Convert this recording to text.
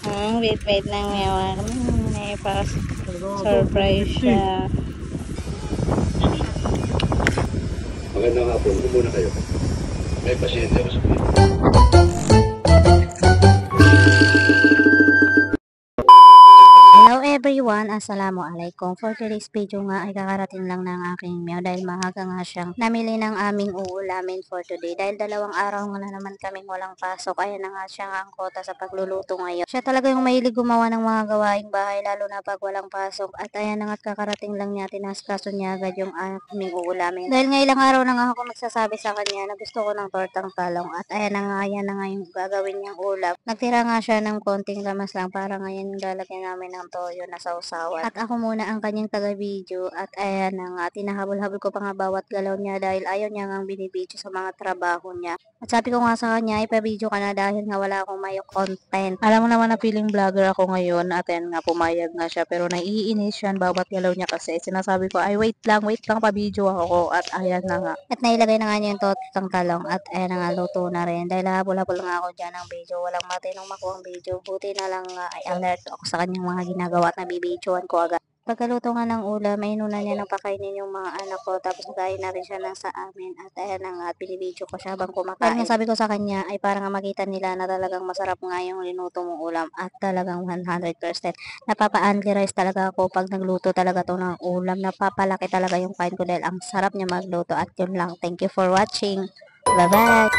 Wait lang ngayon. May pa-surprise siya. Magandang hapon. Kumuna kayo. May pasyente ako sa pinto. Hello everyone, Assalamualaikum. For today's video nga ay kakarating lang ng aking meow dahil maaga nga siyang namili ng aming uulamin for today. Dahil 2 araw nga na naman kaming walang pasok, ayan na nga siya ang kota sa pagluluto ngayon. Siya talaga yung mahilig gumawa ng mga gawaing bahay lalo na pag walang pasok. At ayan na nga kakarating lang niya, tinasikaso niya agad yung aming uulamin. Dahil nga ilang araw na nga ako nagsasabi sa kanya na gusto ko ng tortang talong. At ayan na nga yung gagawin niyang ulam. Nagtira nga siya ng konting lamas lang para ngayon yung lalagyan namin ng toyo na sausawan. At ako muna ang kanyang taga-video at ayan na nga, tinahabol-habol ko pa nga bawat galaw niya dahil ayaw niya nga binibidyo sa mga trabaho niya. At sabi ko nga sa kanya, ipa-video ka na dahil nga wala akong mayo content. Alam mo naman na feeling vlogger ako ngayon at ayan nga, pumayag nga siya pero naiinis siya bawat galaw niya kasi sinasabi ko, ay wait lang, pa-video ako at ayan na nga. At nailagay na nga niya yung totang talong at ayan na nga, luto na rin. Dahil habol-habol nga ako dyan ng video, walang matinong makuhang video. Buti na lang ay alert ako sa kanyang mga ginagawa at nabibidyoan ko agad. Pagkaluto nga ng ulam, may inuna niya ng pakainin yung mga anak ko tapos nagayin na rin siya ng sa amin at ayan na nga, binibidyo ko siya habang kumakain. Dahil nga sabi ko sa kanya ay para nga makita nila na talagang masarap nga yung linuto mong ulam at talagang 100%. Napapa-analyze talaga ako pag nagluto talaga to ng ulam. Napapalaki talaga yung kain ko dahil ang sarap niya magluto at yun lang. Thank you for watching. Bye-bye!